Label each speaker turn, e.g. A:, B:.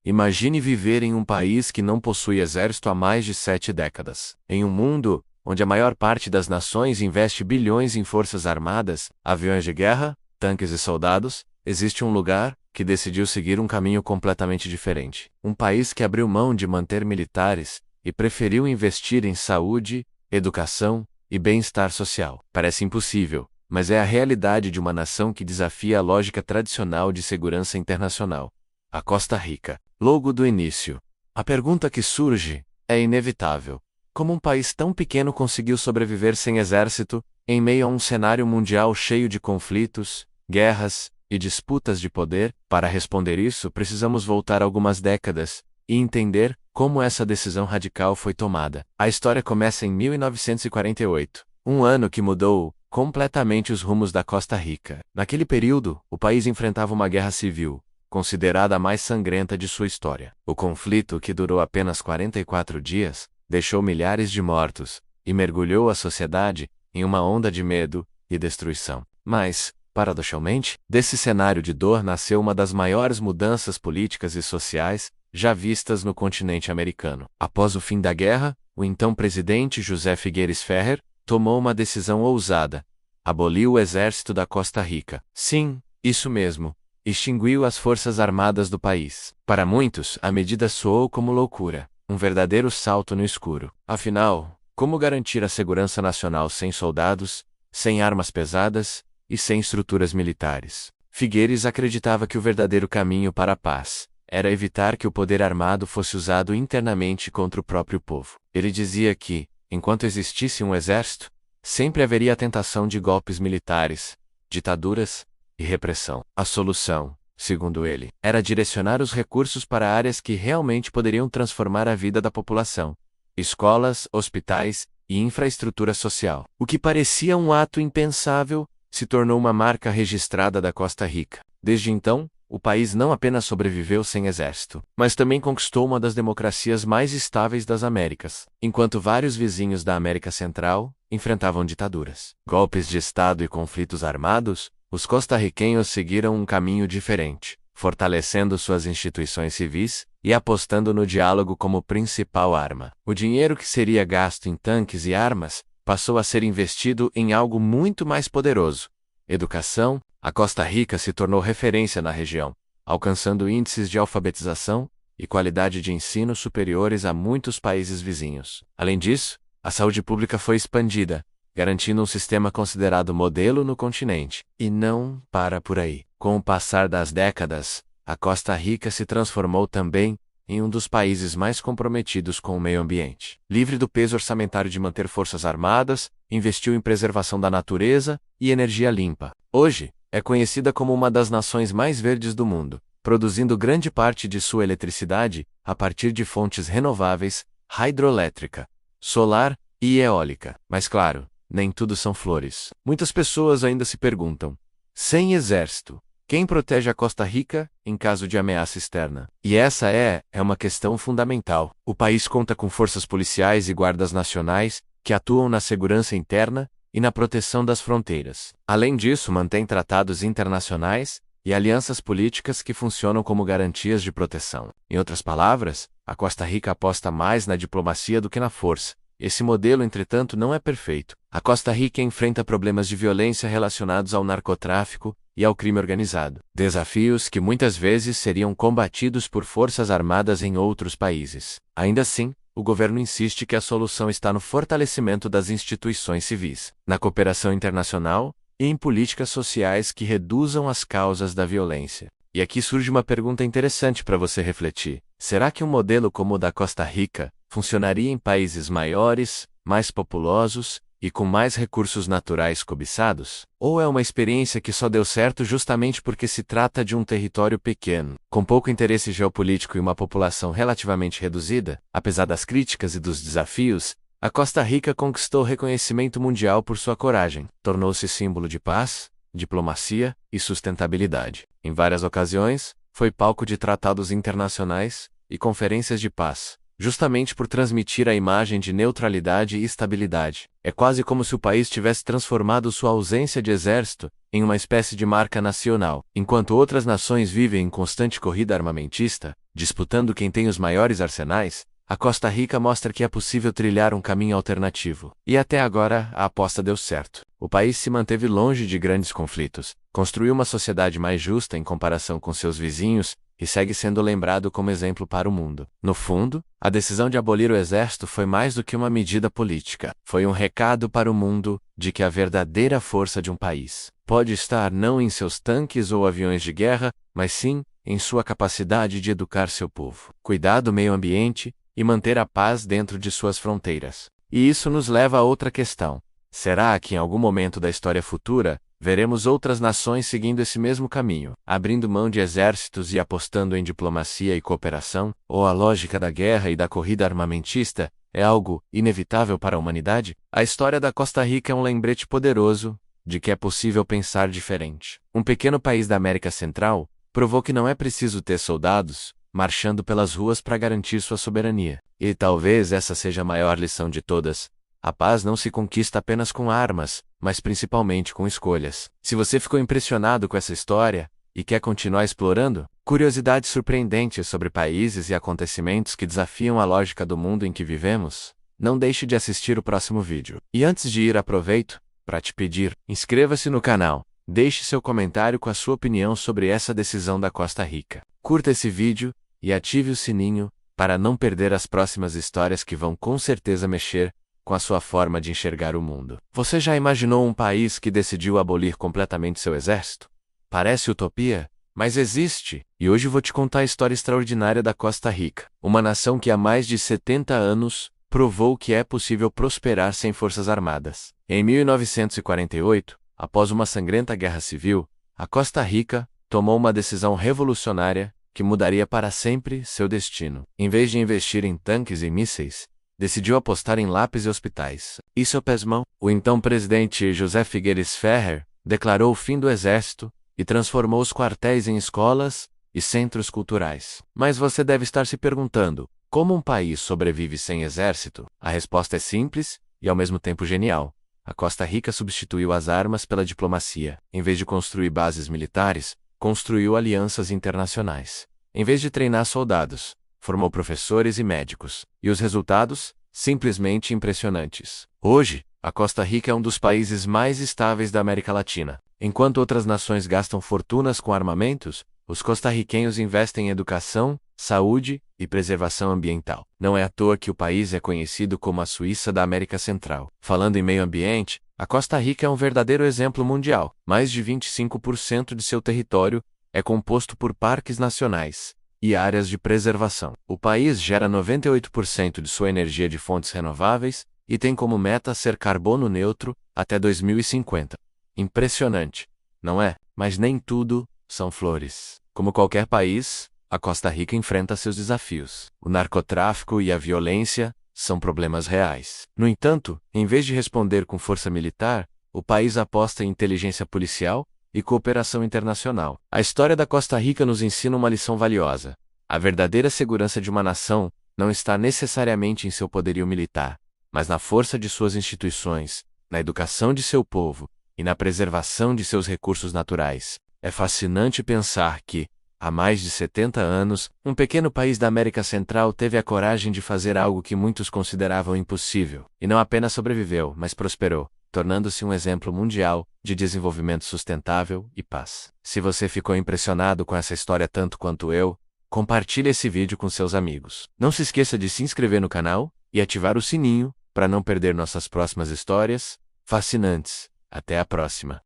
A: Imagine viver em um país que não possui exército há mais de 7 décadas. Em um mundo onde a maior parte das nações investe bilhões em forças armadas, aviões de guerra, tanques e soldados, existe um lugar que decidiu seguir um caminho completamente diferente. Um país que abriu mão de manter militares e preferiu investir em saúde, educação e bem-estar social. Parece impossível, mas é a realidade de uma nação que desafia a lógica tradicional de segurança internacional. A Costa Rica. Logo do início. A pergunta que surge é inevitável. Como um país tão pequeno conseguiu sobreviver sem exército, em meio a um cenário mundial cheio de conflitos, guerras e disputas de poder? Para responder isso, precisamos voltar algumas décadas e entender como essa decisão radical foi tomada. A história começa em 1948, um ano que mudou completamente os rumos da Costa Rica. Naquele período, o país enfrentava uma guerra civil, considerada a mais sangrenta de sua história. O conflito, que durou apenas 44 dias, deixou milhares de mortos e mergulhou a sociedade em uma onda de medo e destruição. Mas, paradoxalmente, desse cenário de dor nasceu uma das maiores mudanças políticas e sociais já vistas no continente americano. Após o fim da guerra, o então presidente José Figueires Ferrer tomou uma decisão ousada: aboliu o exército da Costa Rica. Sim, isso mesmo. Extinguiu as forças armadas do país. Para muitos, a medida soou como loucura, um verdadeiro salto no escuro. Afinal, como garantir a segurança nacional sem soldados, sem armas pesadas e sem estruturas militares? Figueires acreditava que o verdadeiro caminho para a paz era evitar que o poder armado fosse usado internamente contra o próprio povo. Ele dizia que, enquanto existisse um exército, sempre haveria a tentação de golpes militares, ditaduras e repressão. A solução, segundo ele, era direcionar os recursos para áreas que realmente poderiam transformar a vida da população: escolas, hospitais e infraestrutura social. O que parecia um ato impensável se tornou uma marca registrada da Costa Rica. Desde então, o país não apenas sobreviveu sem exército, mas também conquistou uma das democracias mais estáveis das Américas, enquanto vários vizinhos da América Central enfrentavam ditaduras, golpes de Estado e conflitos armados. Os costarriquenhos seguiram um caminho diferente, fortalecendo suas instituições civis e apostando no diálogo como principal arma. O dinheiro que seria gasto em tanques e armas passou a ser investido em algo muito mais poderoso: educação. A Costa Rica se tornou referência na região, alcançando índices de alfabetização e qualidade de ensino superiores a muitos países vizinhos. Além disso, a saúde pública foi expandida, garantindo um sistema considerado modelo no continente. E não para por aí. Com o passar das décadas, a Costa Rica se transformou também em um dos países mais comprometidos com o meio ambiente. Livre do peso orçamentário de manter forças armadas, investiu em preservação da natureza e energia limpa. Hoje, é conhecida como uma das nações mais verdes do mundo, produzindo grande parte de sua eletricidade a partir de fontes renováveis, hidroelétrica, solar e eólica. Mas claro, nem tudo são flores. Muitas pessoas ainda se perguntam: sem exército, quem protege a Costa Rica em caso de ameaça externa? E essa é uma questão fundamental. O país conta com forças policiais e guardas nacionais que atuam na segurança interna e na proteção das fronteiras. Além disso, mantém tratados internacionais e alianças políticas que funcionam como garantias de proteção. Em outras palavras, a Costa Rica aposta mais na diplomacia do que na força. Esse modelo, entretanto, não é perfeito. A Costa Rica enfrenta problemas de violência relacionados ao narcotráfico e ao crime organizado. Desafios que muitas vezes seriam combatidos por forças armadas em outros países. Ainda assim, o governo insiste que a solução está no fortalecimento das instituições civis, na cooperação internacional e em políticas sociais que reduzam as causas da violência. E aqui surge uma pergunta interessante para você refletir: será que um modelo como o da Costa Rica funcionaria em países maiores, mais populosos e com mais recursos naturais cobiçados? Ou é uma experiência que só deu certo justamente porque se trata de um território pequeno, com pouco interesse geopolítico e uma população relativamente reduzida? Apesar das críticas e dos desafios, a Costa Rica conquistou reconhecimento mundial por sua coragem, tornou-se símbolo de paz, diplomacia e sustentabilidade. Em várias ocasiões, foi palco de tratados internacionais e conferências de paz, justamente por transmitir a imagem de neutralidade e estabilidade. É quase como se o país tivesse transformado sua ausência de exército em uma espécie de marca nacional. Enquanto outras nações vivem em constante corrida armamentista, Disputando quem tem os maiores arsenais, a Costa Rica mostra que é possível trilhar um caminho alternativo. E até agora, a aposta deu certo. O país se manteve longe de grandes conflitos, construiu uma sociedade mais justa em comparação com seus vizinhos e segue sendo lembrado como exemplo para o mundo. No fundo, a decisão de abolir o exército foi mais do que uma medida política. Foi um recado para o mundo de que a verdadeira força de um país pode estar não em seus tanques ou aviões de guerra, mas sim em sua capacidade de educar seu povo, cuidar do meio ambiente e manter a paz dentro de suas fronteiras. E isso nos leva a outra questão. Será que em algum momento da história futura, veremos outras nações seguindo esse mesmo caminho, abrindo mão de exércitos e apostando em diplomacia e cooperação? Ou a lógica da guerra e da corrida armamentista é algo inevitável para a humanidade? A história da Costa Rica é um lembrete poderoso de que é possível pensar diferente. Um pequeno país da América Central provou que não é preciso ter soldados marchando pelas ruas para garantir sua soberania. E talvez essa seja a maior lição de todas. A paz não se conquista apenas com armas, mas principalmente com escolhas. Se você ficou impressionado com essa história e quer continuar explorando curiosidades surpreendentes sobre países e acontecimentos que desafiam a lógica do mundo em que vivemos, não deixe de assistir o próximo vídeo. E antes de ir, aproveito para te pedir, inscreva-se no canal, deixe seu comentário com a sua opinião sobre essa decisão da Costa Rica. Curta esse vídeo e ative o sininho para não perder as próximas histórias que vão com certeza mexer com a sua forma de enxergar o mundo. Você já imaginou um país que decidiu abolir completamente seu exército? Parece utopia, mas existe, e hoje vou te contar a história extraordinária da Costa Rica, uma nação que há mais de 70 anos provou que é possível prosperar sem forças armadas. Em 1948, após uma sangrenta guerra civil, a Costa Rica tomou uma decisão revolucionária que mudaria para sempre seu destino. Em vez de investir em tanques e mísseis, decidiu apostar em lápis e hospitais. E seu pesmão? O então presidente José Figueires Ferrer declarou o fim do exército e transformou os quartéis em escolas e centros culturais. Mas você deve estar se perguntando, como um país sobrevive sem exército? A resposta é simples e ao mesmo tempo genial. A Costa Rica substituiu as armas pela diplomacia. Em vez de construir bases militares, construiu alianças internacionais. Em vez de treinar soldados, formou professores e médicos. E os resultados? Simplesmente impressionantes. Hoje, a Costa Rica é um dos países mais estáveis da América Latina. Enquanto outras nações gastam fortunas com armamentos, os costarriquenhos investem em educação, saúde e preservação ambiental. Não é à toa que o país é conhecido como a Suíça da América Central. Falando em meio ambiente, a Costa Rica é um verdadeiro exemplo mundial. Mais de 25% de seu território é composto por parques nacionais e áreas de preservação. O país gera 98% de sua energia de fontes renováveis e tem como meta ser carbono neutro até 2050. Impressionante, não é? Mas nem tudo são flores. Como qualquer país, a Costa Rica enfrenta seus desafios. O narcotráfico e a violência são problemas reais. No entanto, em vez de responder com força militar, o país aposta em inteligência policial e cooperação internacional. A história da Costa Rica nos ensina uma lição valiosa. A verdadeira segurança de uma nação não está necessariamente em seu poderio militar, mas na força de suas instituições, na educação de seu povo e na preservação de seus recursos naturais. É fascinante pensar que, há mais de 70 anos, um pequeno país da América Central teve a coragem de fazer algo que muitos consideravam impossível, e não apenas sobreviveu, mas prosperou, tornando-se um exemplo mundial de desenvolvimento sustentável e paz. Se você ficou impressionado com essa história tanto quanto eu, compartilhe esse vídeo com seus amigos. Não se esqueça de se inscrever no canal e ativar o sininho para não perder nossas próximas histórias fascinantes. Até a próxima!